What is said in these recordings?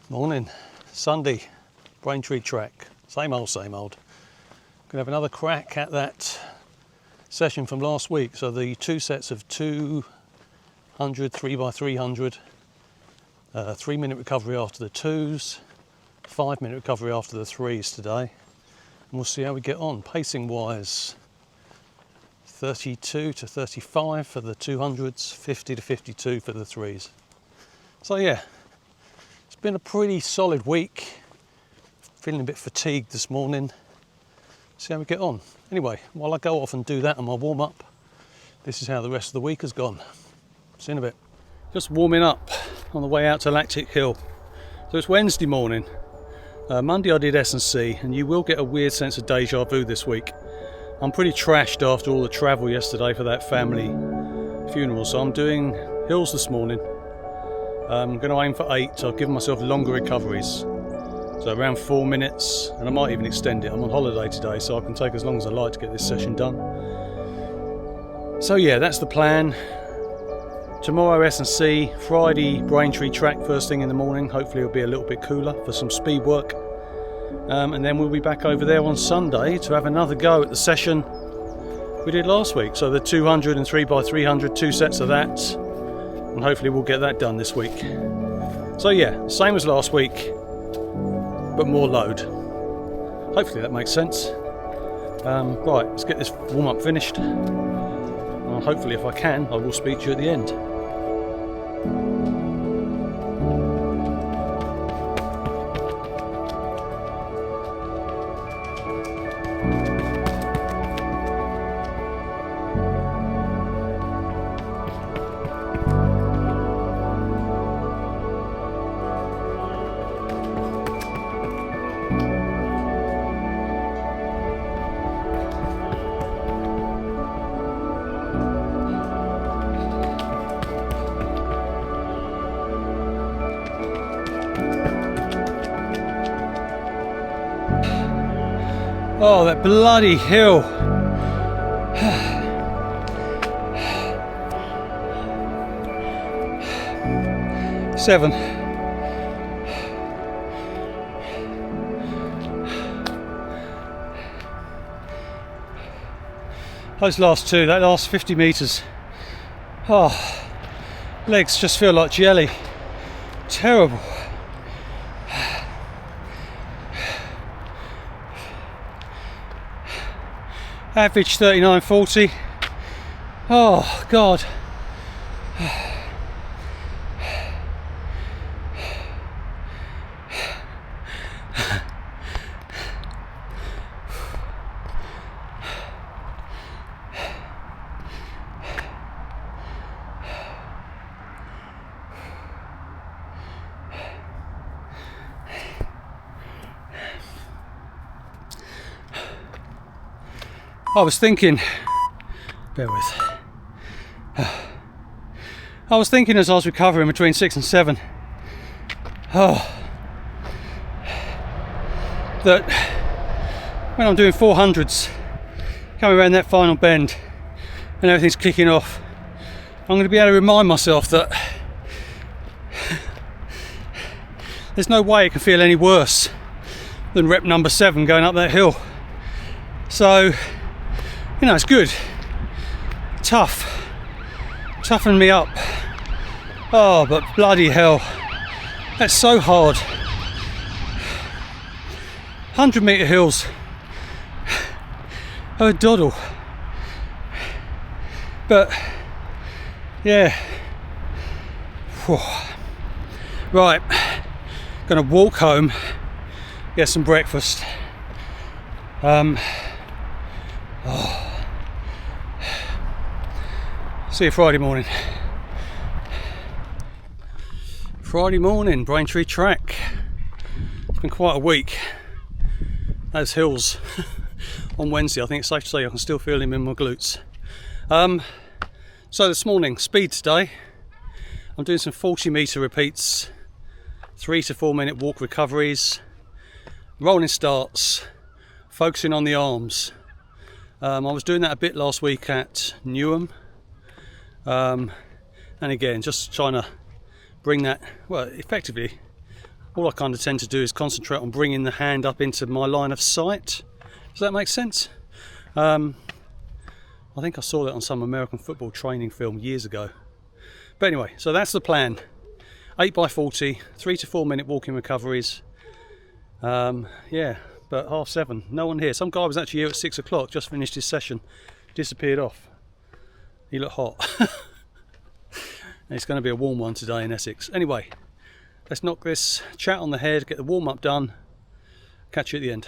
Morning, Sunday, Braintree track, same old, same old. Gonna have another crack at that session from last week. So the two sets of 200 3x300, 3-minute recovery after the twos, 5-minute recovery after the threes today. And we'll see how we get on. Pacing wise, 32 to 35 for the 200s, 50 to 52 for the threes. So yeah, it's been a pretty solid week. Feeling a bit fatigued this morning. See how we get on. Anyway, while I go off and do that on my warm up, this is how the rest of the week has gone. See you in a bit. Just warming up on the way out to Lactic Hill. So it's Wednesday morning. Monday I did S&C, and you will get a weird sense of deja vu this week. I'm pretty trashed after all the travel yesterday for that family funeral, so I'm doing hills this morning. I'm going to aim for 8, so I've given myself longer recoveries. So around 4 minutes, and I might even extend it. I'm on holiday today, so I can take as long as I like to get this session done. So yeah, that's the plan. Tomorrow S&C, Friday Braintree track first thing in the morning. Hopefully it'll be a little bit cooler for some speed work. And then we'll be back over there on Sunday to have another go at the session we did last week. So the 200 and 3x300, 2 sets of that. And hopefully we'll get that done this week. So yeah, same as last week, but more load. Hopefully that makes sense. Right, let's get this warm up finished. Hopefully if I can, I will speak to you at the end. Oh, that bloody hill. Seven. Those last two, that last 50 metres. Oh, legs just feel like jelly. Terrible. Average 39.40. Oh God. I was thinking, bear with, I was thinking as I was recovering between 6 and 7, that when I'm doing 400s, coming around that final bend and everything's kicking off, I'm going to be able to remind myself that there's no way it can feel any worse than rep number 7 going up that hill. So, you know, it's good. Toughened me up. Oh, but bloody hell, that's so hard. 100-metre hills are a doddle. But yeah. Whew. Right, gonna walk home, get some breakfast. See you Friday morning. Friday morning, Braintree track. It's been quite a week. Those hills on Wednesday, I think it's safe to say I can still feel them in my glutes. So this morning, speed today. I'm doing some 40-metre repeats, 3 to 4 minute walk recoveries, rolling starts, focusing on the arms. I was doing that a bit last week at Newham. And again, just trying to bring that, well, effectively, all I kind of tend to do is concentrate on bringing the hand up into my line of sight. Does that make sense? I think I saw that on some American football training film years ago. But anyway, so that's the plan. 8x40, 3 to 4 minute walking recoveries. Yeah, but 7:30, no one here. Some guy was actually here at 6 o'clock, just finished his session, disappeared off. He looked hot. It's going to be a warm one today in Essex. Anyway, let's knock this chat on the head, get the warm up done. Catch you at the end.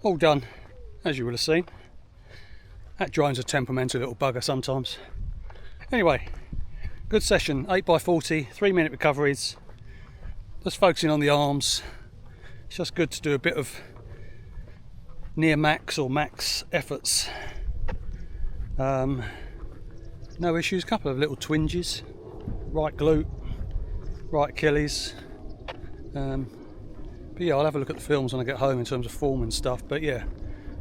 All done, as you will have seen. That drone's a temperamental little bugger sometimes. Anyway, good session, 8x40, 3 minute recoveries. Just focusing on the arms. It's just good to do a bit of near max or max efforts. No issues, couple of little twinges. Right glute, right Achilles. But yeah, I'll have a look at the films when I get home in terms of form and stuff. But yeah,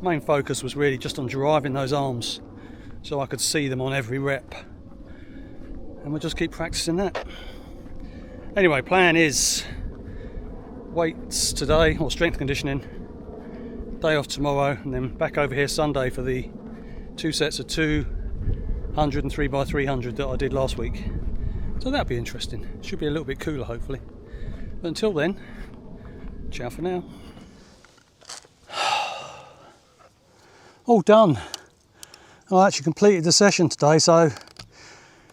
main focus was really just on driving those arms so I could see them on every rep. And we'll just keep practicing that. Anyway, plan is weights today, or strength conditioning. Day off tomorrow, and then back over here Sunday for the 2 sets of 200 and 3x300 that I did last week. So that'll be interesting. Should be a little bit cooler, hopefully. But until then, ciao for now. All done. I actually completed the session today, so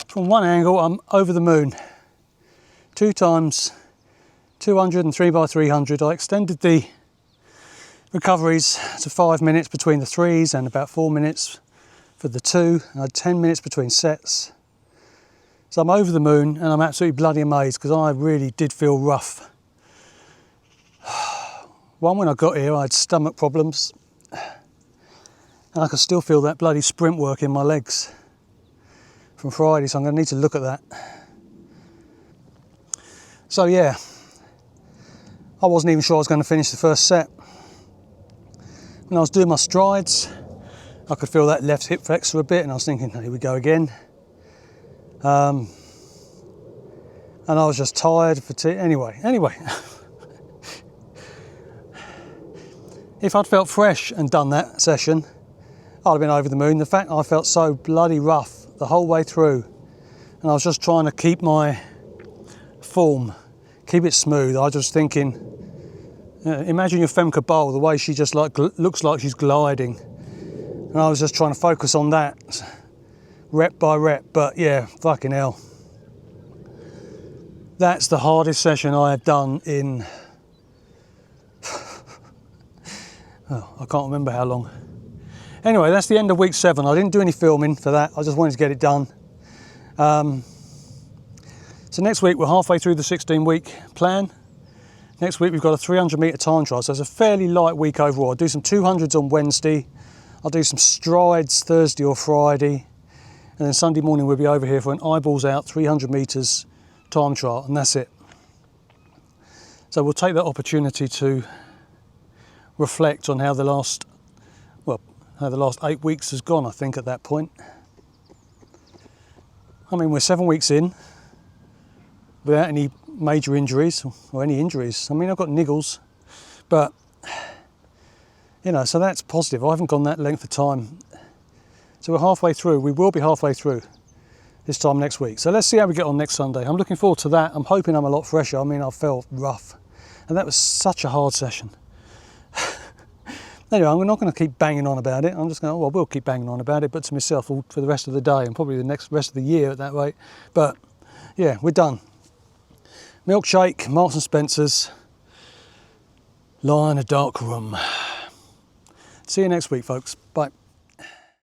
from one angle I'm over the moon. 2 times 200 and 3x300. I extended the recoveries to 5 minutes between the 3s and about 4 minutes for the 2. I had 10 minutes between sets. So I'm over the moon and I'm absolutely bloody amazed because I really did feel rough. One, when I got here I had stomach problems and I can still feel that bloody sprint work in my legs from Friday, so I'm going to need to look at that. So yeah, I wasn't even sure I was going to finish the first set. When I was doing my strides, I could feel that left hip flex for a bit and I was thinking, here we go again. And I was just tired, fatigued. Anyway. If I'd felt fresh and done that session, I'd have been over the moon. The fact I felt so bloody rough the whole way through, and I was just trying to keep my form, keep it smooth. I was just thinking, imagine your Femke Bol, the way she just looks like she's gliding. And I was just trying to focus on that, rep by rep. But yeah, fucking hell. That's the hardest session I have done in, I can't remember how long. Anyway, that's the end of week 7. I didn't do any filming for that. I just wanted to get it done. So next week we're halfway through the 16-week plan. Next week we've got a 300-metre time trial, so it's a fairly light week overall. I'll do some 200s on Wednesday. I'll do some strides Thursday or Friday. And then Sunday morning we'll be over here for an eyeballs out 300 metres time trial, and that's it. So we'll take that opportunity to reflect on how the last, well, how the last 8 weeks has gone, I think, at that point. I mean, we're 7 weeks in without any major injuries or any injuries. I mean, I've got niggles, but you know, so that's positive. I haven't gone that length of time. So we're halfway through. We will be halfway through this time next week. So let's see how we get on next Sunday. I'm looking forward to that. I'm hoping I'm a lot fresher. I mean, I felt rough, and that was such a hard session. Anyway, I'm not going to keep banging on about it. I'm just going, well, we'll keep banging on about it, but to myself for the rest of the day and probably the rest of the year at that rate. But yeah, we're done. Milkshake, Marks and Spencer's, lie in a dark room. See you next week, folks. Bye.